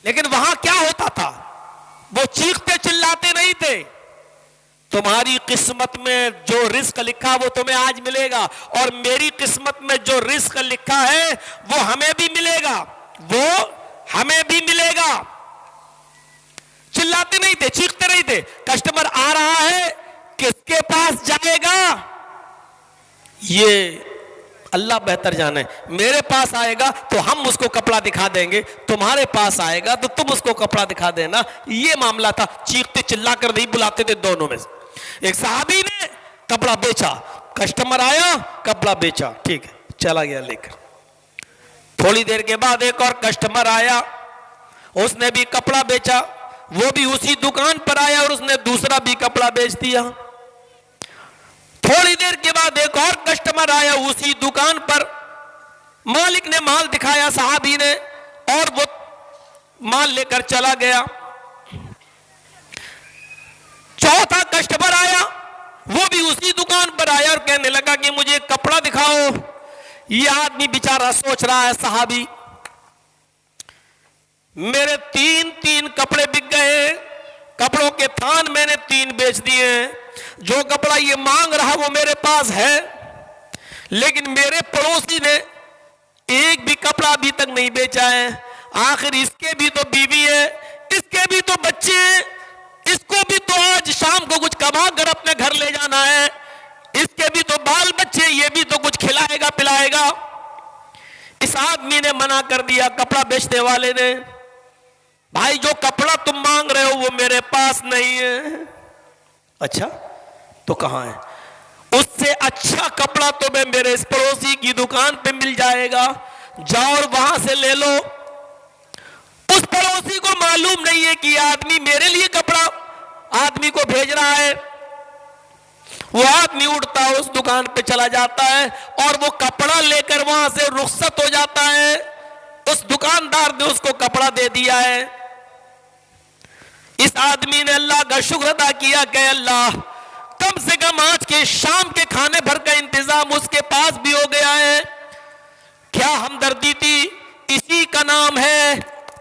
لیکن وہاں کیا ہوتا تھا؟ وہ چیختے چلاتے نہیں تھے، تمہاری قسمت میں جو رزق لکھا وہ تمہیں آج ملے گا، اور میری قسمت میں جو رزق لکھا ہے وہ ہمیں بھی ملے گا، وہ ہمیں بھی ملے گا۔ چلاتے نہیں تھے، چیختے نہیں تھے۔ کسٹمر آ رہا ہے، کس کے پاس جائے گا یہ اللہ بہتر جانے، میرے پاس آئے گا تو ہم اس کو کپڑا دکھا دیں گے، تمہارے پاس آئے گا تو تم اس کو کپڑا دکھا دینا۔ یہ معاملہ تھا، چیختے چلا کر نہیں بلاتے تھے دونوں میں سے۔ ایک صحابی نے کپڑا بیچا، کسٹمر آیا، کپڑا بیچا، ٹھیک ہے، چلا گیا لے کر۔ تھوڑی دیر کے بعد ایک اور کسٹمر آیا، اس نے بھی کپڑا بیچا، وہ بھی اسی دکان پر آیا اور اس نے دوسرا بھی کپڑا بیچ دیا۔ تھوڑی دیر کے بعد ایک اور کسٹمر آیا اسی دکان پر، مالک نے مال دکھایا صحابی نے، اور وہ مال لے کر چلا گیا۔ چوتھا کسٹمر آیا، وہ بھی اسی دکان پر آیا اور کہنے لگا کہ مجھے کپڑا دکھاؤ۔ یہ آدمی بیچارہ سوچ رہا ہے، صحابی، میرے تین کپڑے بک گئے، کپڑوں کے تھان میں نے 3 بیچ دیے، جو کپڑا یہ مانگ رہا وہ میرے پاس ہے، لیکن میرے پڑوسی نے ایک بھی کپڑا ابھی تک نہیں بیچا ہے، آخر اس کے بھی تو بیوی ہے، اس کے بھی تو بچے ہیں، اس کو بھی تو آج شام کو کچھ کما کر اپنے گھر لے جانا ہے، اس کے بھی تو بال بچے، یہ بھی تو کچھ کھلائے گا پلائے گا۔ اس آدمی نے منع کر دیا، کپڑا بیچنے والے نے، بھائی جو کپڑا تم مانگ رہے ہو وہ میرے پاس نہیں ہے۔ اچھا تو کہاں ہے؟ اس سے اچھا کپڑا تمہیں میرے اس پڑوسی کی دکان پہ مل جائے گا، جاؤ اور وہاں سے لے لو۔ اس پڑوسی کو معلوم نہیں ہے کہ یہ آدمی میرے لیے کپڑا آدمی کو بھیج رہا ہے۔ وہ آدمی اٹھتا ہے، اس دکان پہ چلا جاتا ہے اور وہ کپڑا لے کر وہاں سے رخصت ہو جاتا ہے۔ اس دکاندار نے اس کو کپڑا دے دیا ہے۔ اس آدمی نے اللہ کا شکر ادا کیا کہ اللہ کم سے کم آج کے شام کے کھانے بھر کا انتظام اس کے پاس بھی ہو گیا ہے۔ کیا ہمدردی تھی، اسی کا نام ہے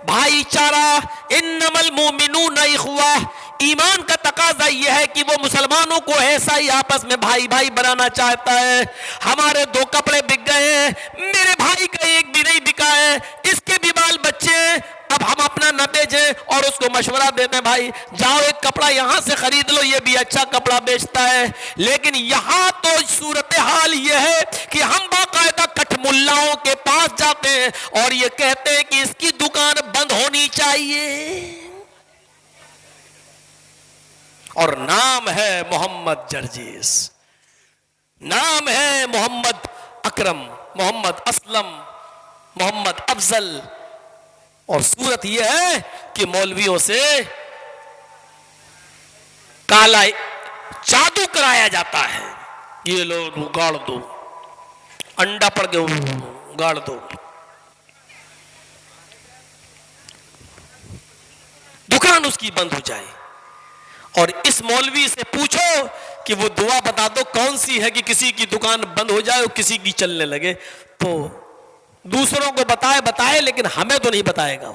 بھائی چارہ۔ انما المؤمنون اخوہ، ایمان کا تقاضا یہ ہے کہ وہ مسلمانوں کو ایسا ہی آپس میں بھائی بھائی بنانا چاہتا ہے۔ ہمارے 2 کپڑے بک گئے ہیں، میرے بھائی کا ایک بھی نہیں بکا ہے، اس کے بھی بال بچے ہیں، اب ہم اپنا نہ بیچیں اور اس کو مشورہ دیتے ہیں بھائی جاؤ ایک کپڑا یہاں سے خرید لو، یہ بھی اچھا کپڑا بیچتا ہے۔ لیکن یہاں تو صورتحال یہ ہے کہ ہم باقاعدہ کٹ ملاؤں کے پاس جاتے ہیں اور یہ کہتے ہیں کہ اس کی دکان بند ہونی چاہیے، اور نام ہے محمد جرجیس، نام ہے محمد اکرم، محمد اسلم، محمد افضل، اور صورت یہ ہے کہ مولویوں سے کالا جادو کرایا جاتا ہے۔ یہ لو گاڑ دو، انڈا پڑ گیا گاڑ دو، دکان اس کی بند ہو جائے۔ اور اس مولوی سے پوچھو کہ وہ دعا بتا دو کون سی ہے کہ کسی کی دکان بند ہو جائے اور کسی کی چلنے لگے، تو دوسروں کو بتائے لیکن ہمیں تو نہیں بتائے گا،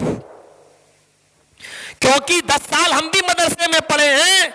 کیونکہ 10 سال ہم بھی مدرسے میں پڑھے ہیں،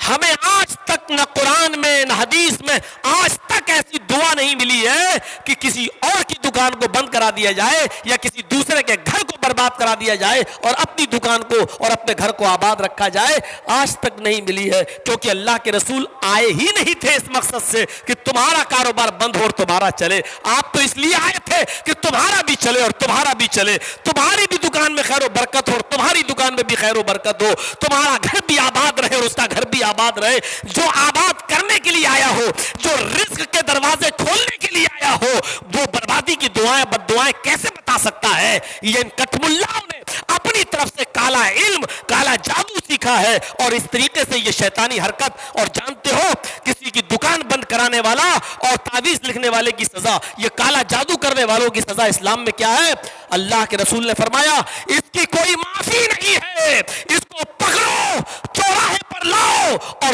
ہمیں آج تک نہ قرآن میں نہ حدیث میں آج تک ایسی دعا نہیں ملی ہے کہ کسی اور کی دکان کو بند کرا دیا جائے یا کسی دوسرے کے گھر کو برباد کرا دیا جائے اور اپنی دکان کو اور اپنے گھر کو آباد رکھا جائے، آج تک نہیں ملی ہے، کیونکہ اللہ کے رسول آئے ہی نہیں تھے اس مقصد سے کہ تمہارا کاروبار بند ہو اور تمہارا چلے۔ آپ تو اس لیے آئے تھے کہ تمہارا بھی چلے اور تمہارا بھی چلے، تمہاری بھی دکان میں خیر و برکت ہو اور تمہاری دکان میں بھی خیر و برکت ہو، تمہارا گھر بھی آباد رہے اور اس کا گھر بھی آباد رہے۔ جو آباد کرنے کے لیے آیا ہو، جو رزق کے دروازے کھولنے کے لیے آیا ہو، وہ بربادی کی دعائیں بد دعائیں کیسے بتا سکتا ہے؟ یہ ان کٹ ملاؤں نے اپنی طرف سے کالا علم، کالا جادو سیکھا ہے، اور اس طریقے سے یہ شیطانی حرکت، اور جانتے ہو کسی کی دکان بند کرانے والا اور تعویذ لکھنے والے کی سزا، یہ کالا جادو کرنے والوں کی سزا اسلام میں کیا ہے؟ اللہ کے رسول نے فرمایا اس کی کوئی معافی نہیں ہے، اس کو پکڑو، چوراہے پر لاؤ اور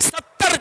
70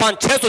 500-600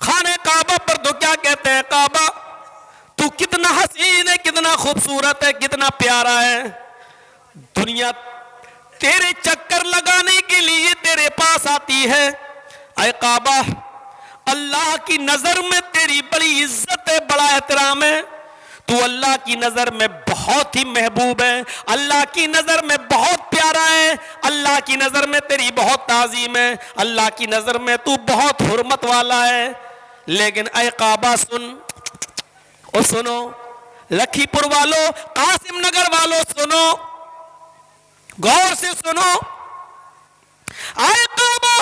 خانے کعبہ پر تو کیا کہتے ہیں؟ کعبہ تو کتنا حسین ہے، کتنا خوبصورت ہے، کتنا پیارا ہے. دنیا تیرے چکر لگانے کے لیے تیرے پاس آتی ہے. اے کعبہ، اللہ کی نظر میں تیری بڑی عزت ہے، بڑا احترام ہے. تو اللہ کی نظر میں بہت ہی محبوب ہے، اللہ کی نظر میں بہت پیارا ہے، اللہ کی نظر میں تیری بہت تعظیم ہے، اللہ کی نظر میں تو بہت حرمت والا ہے. لیکن اے کعبہ سن، اور سنو لکھی پور والو، قاسم نگر والو، سنو غور سے سنو. اے کعبہ،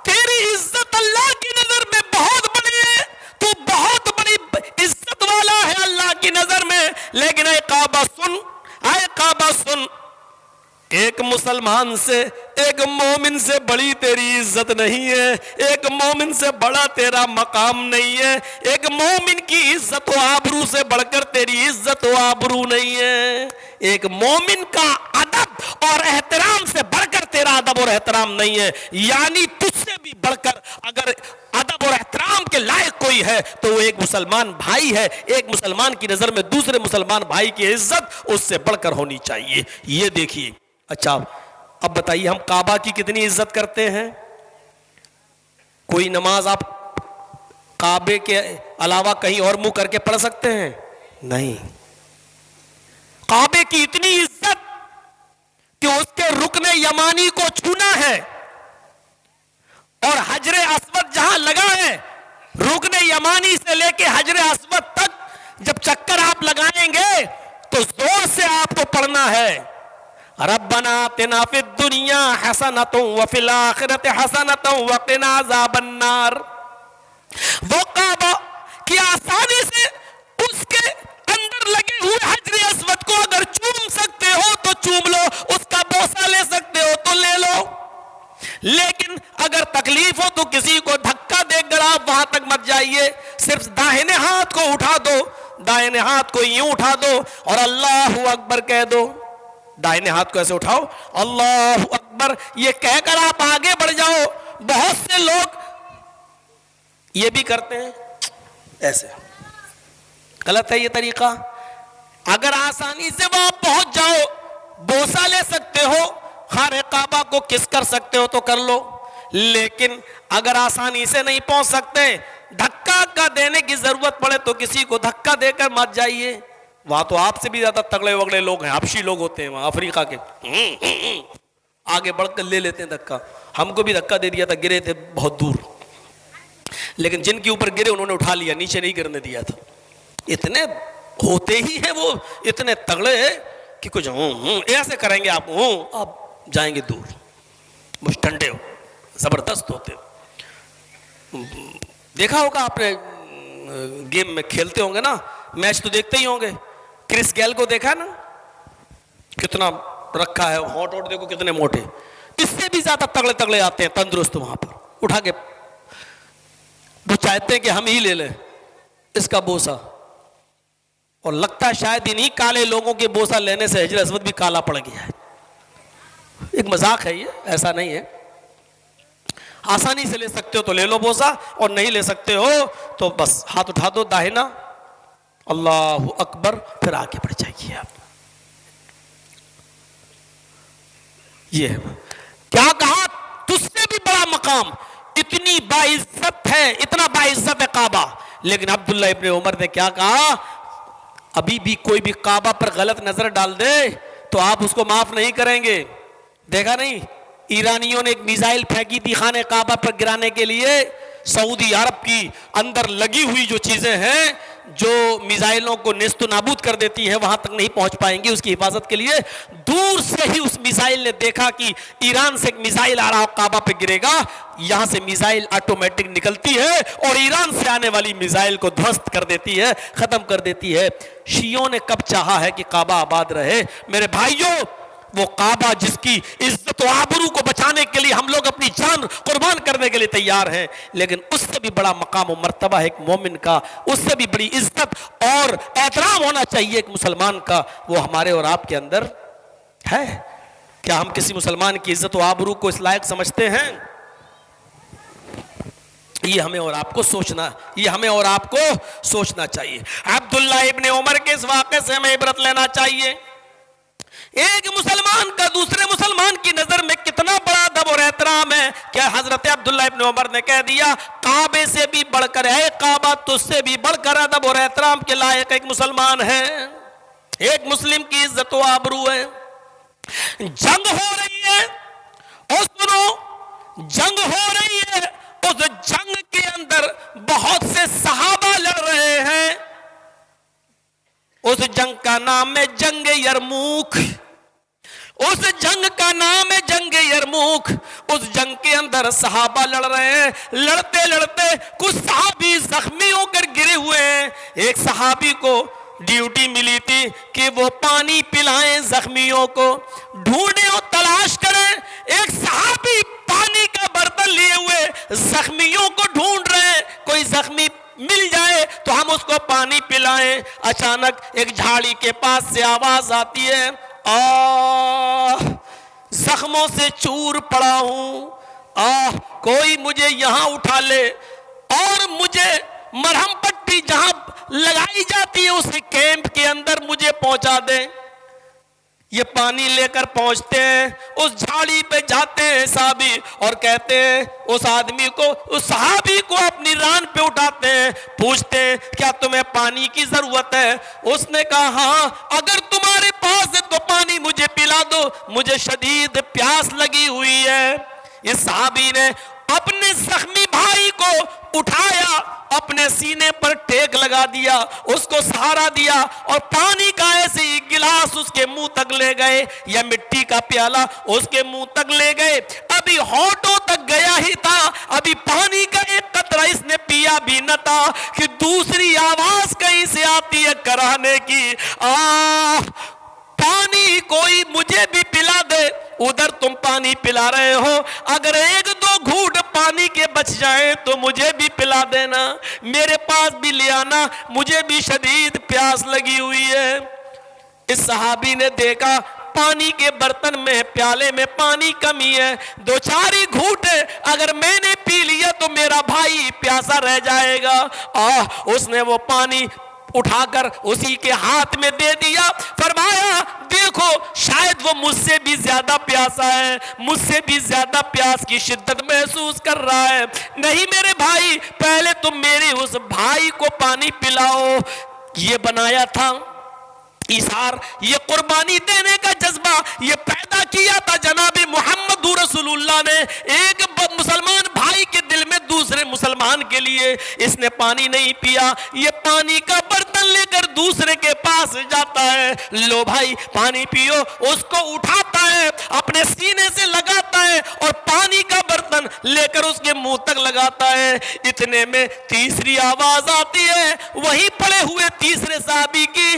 تیری عزت اللہ کی نظر میں بہت بڑی ہے، تو بہت بڑی عزت والا ہے اللہ کی نظر میں. لیکن اے کعبہ سن، اے کعبہ سن، ایک مسلمان سے، ایک مومن سے بڑی تیری عزت نہیں ہے، ایک مومن سے بڑا تیرا مقام نہیں ہے، ایک مومن کی عزت و آبرو سے بڑھ کر تیری عزت و آبرو نہیں ہے، ایک مومن کا ادب اور احترام سے بڑھ کر تیرا ادب اور احترام نہیں ہے. یعنی تجھ سے بھی بڑھ کر اگر ادب اور احترام کے لائق کوئی ہے تو وہ ایک مسلمان بھائی ہے. ایک مسلمان کی نظر میں دوسرے مسلمان بھائی کی عزت اس سے بڑھ کر ہونی چاہیے. یہ دیکھیے. اچھا اب بتائیے ہم کعبہ کی کتنی عزت کرتے ہیں؟ کوئی نماز آپ کعبے کے علاوہ کہیں اور منہ کر کے پڑھ سکتے ہیں؟ نہیں. کعبے کی اتنی عزت کہ اس کے رکن یمانی کو چھونا ہے، اور حجر اسود جہاں لگا ہے، رکن یمانی سے لے کے حجر اسود تک جب چکر آپ لگائیں گے تو زور سے آپ کو پڑھنا ہے ربنا آتنا فی الدنیا حسنۃ وفی الآخرۃ حسنۃ وقنا عذاب النار. وہ کعبہ کی آسانی سے اس کے اندر لگے ہوئے حجر اسود کو اگر چوم سکتے ہو تو چوم لو، اس کا بوسہ لے سکتے ہو تو لے لو. لیکن اگر تکلیف ہو تو کسی کو دھکا دے کر آپ وہاں تک مت جائیے. صرف داہنے ہاتھ کو اٹھا دو، دائنے ہاتھ کو یوں اٹھا دو اور اللہ اکبر کہہ دو. دائنے ہاتھ کو ایسے اٹھاؤ، اللہ اکبر یہ کہہ کر آپ آگے بڑھ جاؤ. بہت سے لوگ یہ بھی کرتے ہیں ایسے، غلط ہے یہ طریقہ. اگر آسانی سے وہاں پہنچ جاؤ، بوسہ لے سکتے ہو، خانہ کعبہ کو کس کر سکتے ہو تو کر لو. لیکن اگر آسانی سے نہیں پہنچ سکتے، دھکا کا دینے کی ضرورت پڑے تو کسی کو دھکا دے کر مت جائیے. وہاں تو آپ سے بھی زیادہ تگڑے وگڑے لوگ ہیں، حبشی لوگ ہوتے ہیں وہاں افریقہ کے، آگے بڑھ کر لے لیتے ہیں دھکا. ہم کو بھی دھکا دے دیا تھا، گرے تھے بہت دور، لیکن جن کے اوپر گرے انہوں نے اٹھا لیا، نیچے نہیں گرنے دیا تھا. اتنے ہوتے ہی ہیں وہ، اتنے تگڑے کہ کچھ ایسے کریں گے آپ جائیں گے دور. مجھ ٹھنڈے ہو، زبردست ہوتے. دیکھا ہوگا آپ نے، گیم میں کھیلتے ہوں گے نا، میچ تو دیکھتے ہی ہوں گے. کرس گیل کو دیکھا نا، کتنا رکھا ہے، ہونٹ ووٹ دیکھو کتنے موٹے. اس سے بھی زیادہ تگڑے تگڑے آتے ہیں تندرست وہاں پر اٹھا کے. وہ چاہتے ہیں کہ ہم ہی لے لیں اس کا بوسہ، اور لگتا ہے شاید انہی کالے لوگوں کے بوسہ لینے سے حجر اسود بھی کالا پڑ گیا ہے. ایک مذاق ہے یہ، ایسا نہیں ہے. آسانی سے لے سکتے ہو تو لے لو بوسہ، اور نہیں لے سکتے ہو تو بس ہاتھ اٹھا دو داہنا، اللہ اکبر، پھر آگے بڑھ جائیے. آپ یہ کیا کہا؟ تجھ سے بھی بڑا مقام، اتنی باعزت ہے، اتنا باعزت ہے کعبہ. لیکن عبداللہ ابن عمر نے کیا کہا؟ ابھی بھی کوئی بھی کعبہ پر غلط نظر ڈال دے تو آپ اس کو معاف نہیں کریں گے. دیکھا نہیں، ایرانیوں نے ایک میزائل پھینکی تھی خانہ کعبہ پر گرانے کے لیے. سعودی عرب کی اندر لگی ہوئی جو چیزیں ہیں جو میزائلوں کو نیست و نابود کر دیتی ہیں وہاں تک نہیں پہنچ پائیں گی. اس کی حفاظت کے لیے دور سے ہی اس میزائل نے دیکھا کہ ایران سے ایک میزائل آ رہا کعبہ پہ گرے گا. یہاں سے میزائل آٹومیٹک نکلتی ہے اور ایران سے آنے والی میزائل کو دھوست کر دیتی ہے، ختم کر دیتی ہے. شیعوں نے کب چاہا ہے کہ کعبہ آباد رہے؟ میرے بھائیوں، وہ کعبہ جس کی عزت و آبرو کو بچانے کے لیے ہم لوگ اپنی جان قربان کرنے کے لیے تیار ہیں، لیکن اس سے بھی بڑا مقام و مرتبہ ہے ایک مومن کا، اس سے بھی بڑی عزت اور احترام ہونا چاہیے ایک مسلمان کا. وہ ہمارے اور آپ کے اندر ہے. کیا ہم کسی مسلمان کی عزت و آبرو کو اس لائق سمجھتے ہیں؟ یہ ہمیں اور آپ کو سوچنا چاہیے۔ عبداللہ ابن عمر کے اس واقعے سے ہمیں عبرت لینا چاہیے۔ ایک مسلمان کا دوسرے مسلمان کی نظر میں کتنا بڑا ادب اور احترام ہے، کیا حضرت عبداللہ ابن عمر نے کہہ دیا کعبے سے بھی بڑھ کر ہے، کعبہ تجھ سے بھی بڑھ کر ادب اور احترام کے لائق ایک مسلمان ہے، ایک مسلم کی عزت و آبرو ہے۔ جنگ ہو رہی ہے، اور سنو، جنگ ہو رہی ہے، اس جنگ کے اندر بہت سے صحابہ لڑ رہے ہیں۔ اس جنگ کا نام ہے جنگ یرموک، اس جنگ کا نام ہے جنگ یرموک۔ اس جنگ کے اندر صحابہ لڑ رہے ہیں، لڑتے لڑتے کچھ صحابی زخمی ہو کر گرے ہوئے ہیں۔ ایک صحابی کو ڈیوٹی ملی تھی کہ وہ پانی پلائیں زخمیوں کو، ڈھونڈیں اور تلاش کریں۔ ایک صحابی پانی کا برتن لیے ہوئے زخمیوں کو ڈھونڈ رہے ہیں، کوئی زخمی مل جائے تو ہم اس کو پانی پلائیں۔ اچانک ایک جھاڑی کے پاس سے آواز آتی ہے، زخموں سے چور پڑا ہوں، کوئی مجھے یہاں اٹھا لے اور مجھے مرہم پٹی جہاں لگائی جاتی ہے اس کیمپ کے اندر مجھے پہنچا دیں۔ یہ پانی لے کر پہنچتے ہیں، اس جھاڑی پہ جاتے ہیں صحابی اور کہتے ہیں اس آدمی کو، اس صحابی کو اپنی ران پہ اٹھاتے ہیں، پوچھتے ہیں کیا تمہیں پانی کی ضرورت ہے؟ اس نے کہا ہاں، اگر تمہارے پاس ہے تو پانی مجھے پلا دو، مجھے شدید پیاس لگی ہوئی ہے۔ اس صحابی نے اپنے زخمی بھائی کو اٹھایا، اپنے سینے پر ٹیک لگا دیا، اس کو سہارا دیا اور پانی کا ایسے ہی گلاس اس کے منہ تک لے گئے یا مٹی کا پیالہ اس کے منہ تک لے گئے۔ ابھی ہونٹوں تک گیا ہی تھا، ابھی پانی کا ایک قطرہ اس نے پیا بھی نہ تھا کہ دوسری آواز کہیں سے آتی ہے کرانے کی، پانی کوئی مجھے بھی پلا دے۔ ادھر تم پانی پلا رہے ہو، اگر ایک دو گھونٹ پانی کے بچ جائیں تو مجھے بھی پلا دینا، میرے پاس بھی لے آنا، مجھے بھی شدید پیاس لگی ہوئی ہے۔ اس صحابی نے دیکھا پانی کے برتن میں، پیالے میں پانی کمی ہے، دو چار ہی گھونٹ ہے، اگر میں نے پی لیا تو میرا بھائی پیاسا رہ جائے گا۔ اس نے وہ پانی اٹھا کر اسی کے ہاتھ میں دے دیا، فرمایا دیکھو شاید وہ مجھ سے بھی زیادہ پیاسا ہے، مجھ سے بھی زیادہ پیاس کی شدت محسوس کر رہا ہے، نہیں میرے بھائی پہلے تم میرے اس بھائی کو پانی پلاؤ۔ یہ بنایا تھا ایثار، یہ قربانی دینے کا جذبہ یہ پیدا کیا تھا جناب محمد رسول اللہ نے ایک مسلمان بھائی کے دل میں دوسرے مسلمان کے لیے۔ اس نے پانی نہیں پیا، یہ پانی کا برتن لے کر دوسرے کے پاس جاتا ہے، لو بھائی پانی پیو، اس کو اٹھاتا ہے، اپنے سینے سے لگاتا ہے اور پانی کا برتن لے کر اس کے منہ تک لگاتا ہے۔ اتنے میں تیسری آواز آتی ہے وہی پڑے ہوئے تیسرے صحابی کی،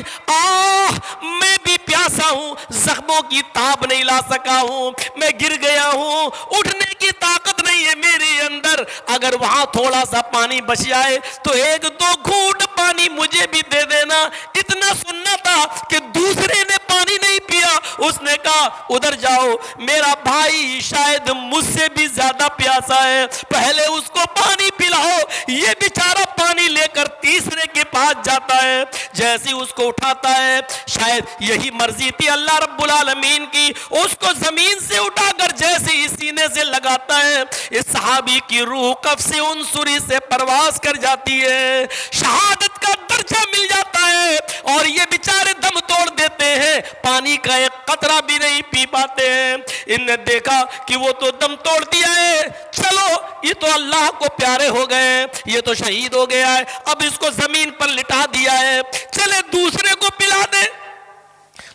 میں بھی پیاسا ہوں، زخموں کی تاب نہیں لا سکا ہوں، میں گر گیا ہوں، اٹھنے کی طاقت نہیں ہے میرے اندر، اگر وہاں تھوڑا سا پانی بچ جائے تو ایک دو گھونٹ پانی مجھے بھی دے دینا۔ اتنا سننا تھا کہ دوسرے نے پانی نہیں پیا، اس نے کہا ادھر جاؤ، میرا بھائی شاید مجھ سے بھی زیادہ پیاسا ہے، پہلے اس کو پانی پلاؤ۔ یہ بیچارہ پانی لے کر تیسرے کے پاس جاتا ہے، جیسے اس کو اٹھاتا ہے، شاید یہی مرضی تھی اللہ رب العالمین کی، اس کو زمین سے اٹھا کر جیسے ہی سینے سے لگاتا ہے، اس صحابی کی روح قفص عنصری سے پرواز کر جاتی ہے، شہادت کا درجہ مل جاتا ہے اور یہ بیچارے دم توڑ دیتے ہیں، پانی کا ایک قطرہ بھی نہیں پی پاتے ہیں۔ ان نے دیکھا کہ وہ تو دم توڑ دیا ہے، چلو یہ تو اللہ کو پیارے ہو گئے، یہ تو شہید ہو گیا ہے، اب اس کو زمین پر لٹا دیا ہے، چلے دوسرے کو پلا دیں،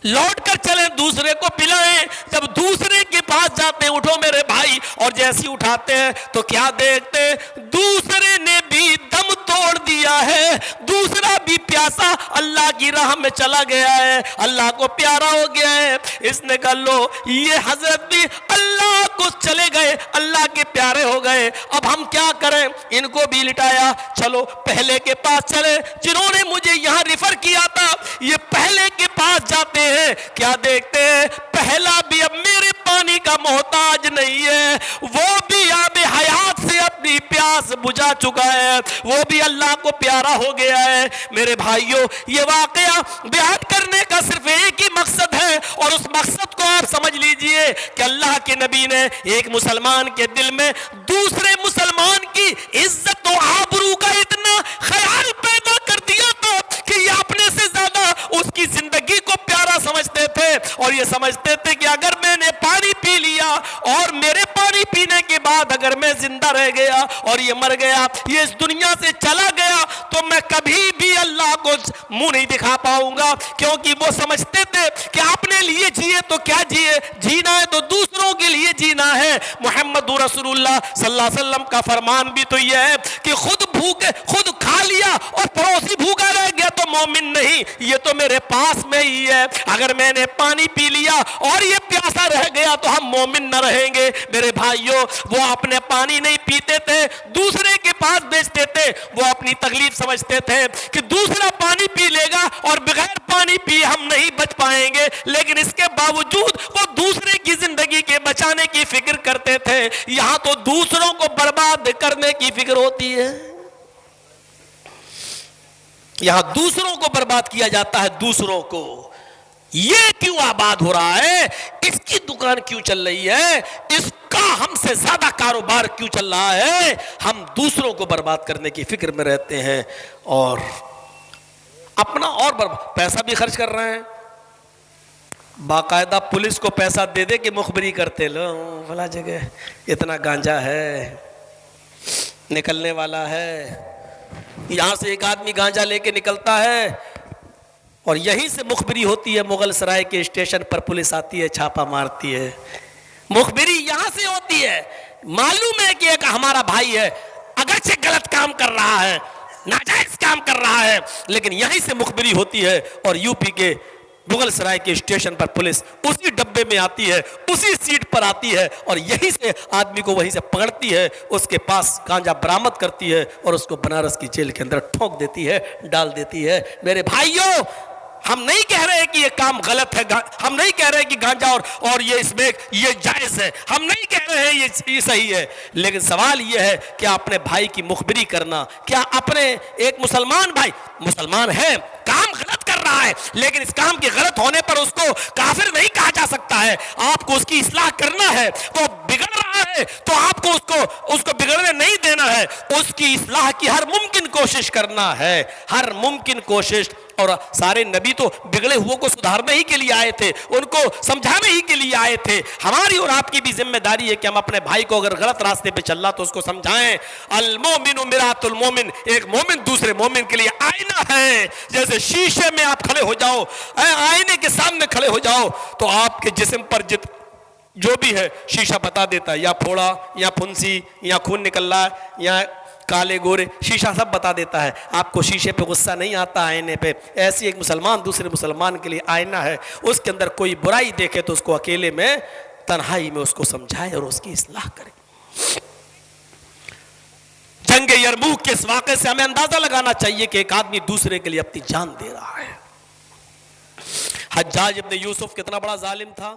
لوٹ کر چلیں دوسرے کو پلائیں۔ جب دوسرے کے پاس جاتے ہیں اٹھو میرے بھائی، اور جیسی اٹھاتے ہیں تو کیا دیکھتے ہیں دوسرے نے بھی دم توڑ دیا ہے، دوسرا بھی پیاسا اللہ کی راہ میں چلا گیا ہے، اللہ کو پیارا ہو گیا ہے۔ اس نے کہا لو یہ حضرت بھی اللہ کو چلے گئے، اللہ کے پیارے ہو گئے، اب ہم کیا کریں؟ ان کو بھی لٹایا، چلو پہلے کے پاس چلے جنہوں نے مجھے یہاں ریفر کیا تھا، یہ پہلے کے پاس جاتے ہیں، کیا دیکھتے ہیں پہلا بھی اب میرے پانی کا محتاج نہیں ہے، وہ بھی آب حیات سے اپنی پیاس بجھا چکا ہے، وہ بھی اللہ کو پیارا ہو گیا ہے۔ میرے بھائیوں، یہ واقعہ بیان کرنے کا صرف ایک ہی مقصد ہے، اور اس مقصد کو آپ سمجھ لیجئے کہ اللہ کے نبی نے ایک مسلمان کے دل میں دوسرے مسلمان کی عزت و آبرو کا اتنا خیال پیدا کر دیا تھا کہ یہ اپنے سے زیادہ اس کی زندگی کو پیارا سمجھتے تھے، اور یہ سمجھتے تھے کہ اگر میں نے پانی پی لیا اور میرے پانی پینے کے بعد اگر میں زندہ رہ گیا اور یہ مر گیا، یہ اس دنیا سے چلا گیا، تو میں کبھی بھی اللہ کو منہ نہیں دکھا پاؤں گا، کیونکہ وہ سمجھتے تھے کہ اپنے لیے جیے تو کیا جیے، جینا ہے تو دوسروں کے لیے جینا ہے۔ محمد رسول اللہ صلی اللہ علیہ وسلم کا فرمان بھی تو یہ ہے کہ خود بھوکے خود کھا لیا اور پڑوسی بھوکا رہ گیا تو مومن نہیں، یہ تو میرے پاس میں ہی ہے۔ اگر میں نے پانی پی لیا اور یہ پیاسا رہ گیا تو ہم مومن نہ رہیں گے۔ میرے بھائیوں، وہ اپنے پانی نہیں پیتے تھے، دوسرے کے پاس بیچتے تھے۔ وہ اپنی تکلیف سمجھتے تھے کہ دوسرا پانی پی لے گا اور بغیر پانی پی ہم نہیں بچ پائیں گے، لیکن اس کے باوجود وہ دوسرے کی زندگی کے بچانے کی فکر کرتے تھے۔ یہاں تو دوسروں کو برباد کرنے کی فکر ہوتی ہے، یہاں دوسروں کو برباد کیا جاتا ہے، دوسروں کو۔ یہ کیوں آباد ہو رہا ہے، اس کی دکان کیوں چل رہی ہے، اس کا ہم سے زیادہ کاروبار کیوں چل رہا ہے؟ ہم دوسروں کو برباد کرنے کی فکر میں رہتے ہیں اور اپنا اور پیسہ بھی خرچ کر رہے ہیں۔ باقاعدہ پولیس کو پیسہ دے دے کہ مخبری کرتے، لو فلاں جگہ اتنا گانجا ہے، نکلنے والا ہے۔ یہاں سے ایک آدمی گانجا لے کے نکلتا ہے اور یہیں سے مخبری ہوتی ہے، مغل سرائے کے اسٹیشن پر پولیس آتی ہے، چھاپا مارتی ہے، مخبری یہاں سے ہوتی ہے۔ معلوم ہے کہ ایک ہمارا بھائی ہے، اگرچہ غلط کام کر رہا ہے، ناجائز کام کر رہا ہے، لیکن یہیں سے مخبری ہوتی ہے، اور یو پی کے مغل سرائے کے اسٹیشن پر پولیس اسی ڈبے میں آتی ہے، اسی سیٹ پر آتی ہے، اور یہیں سے آدمی کو وہیں سے پکڑتی ہے، اس کے پاس گانجا برآمد کرتی ہے اور اس کو بنارس کی جیل کے اندر ٹھونک دیتی ہے، ڈال دیتی ہے۔ میرے بھائیوں، ہم نہیں کہہ رہے کہ یہ کام غلط ہے، ہم نہیں کہہ رہے کہ گانجا اور یہ اس میں یہ جائز ہے، ہم نہیں کہہ رہے ہیں یہ صحیح ہے، لیکن سوال یہ ہے کہ اپنے بھائی کی مخبری کرنا، کیا اپنے ایک مسلمان بھائی مسلمان ہے، کام غلط کر رہا ہے، لیکن اس کام کے غلط ہونے پر اس کو کافر نہیں کہا جا سکتا ہے۔ آپ کو اس کی اصلاح کرنا ہے، وہ بگڑ رہا ہے تو آپ کو اس کو بگڑنے نہیں دینا ہے، اس کی اصلاح کی ہر ممکن کوشش کرنا ہے، ہر ممکن کوشش۔ اور سارے نبی تو بگڑے ہوئے کو سدھارنے ہی کے لیے آئے تھے، ان کو سمجھانے ہی کے لیے آئے تھے۔ ہماری اور آپ کی بھی ذمہ داری ہے کہ ہم اپنے بھائی کو اگر غلط راستے پہ چل رہا تو اس کو سمجھائیں۔ المومن مرآت المومن، ایک مومن دوسرے مومن کے لیے آئینہ ہے۔ جیسے شیشے میں آپ کھڑے ہو جاؤ، آئینے کے سامنے کھڑے ہو جاؤ تو آپ کے جسم پر جو بھی ہے شیشہ بتا دیتا ہے، یا پھوڑا یا پھنسی یا خون نکل رہا ہے یا کالے گورے، شیشہ سب بتا دیتا ہے۔ آپ کو شیشے پہ غصہ نہیں آتا، آئینے پہ۔ ایسی ایک مسلمان دوسرے مسلمان کے لیے آئینہ ہے، اس کے اندر کوئی برائی دیکھے تو اس کو اکیلے میں تنہائی میں اس کو سمجھائے اور اس کی اصلاح کرے۔ جنگ یرموک کے اس واقعے سے ہمیں اندازہ لگانا چاہیے کہ ایک آدمی دوسرے کے لیے اپنی جان دے رہا ہے۔ حجاج ابن یوسف کتنا بڑا ظالم تھا،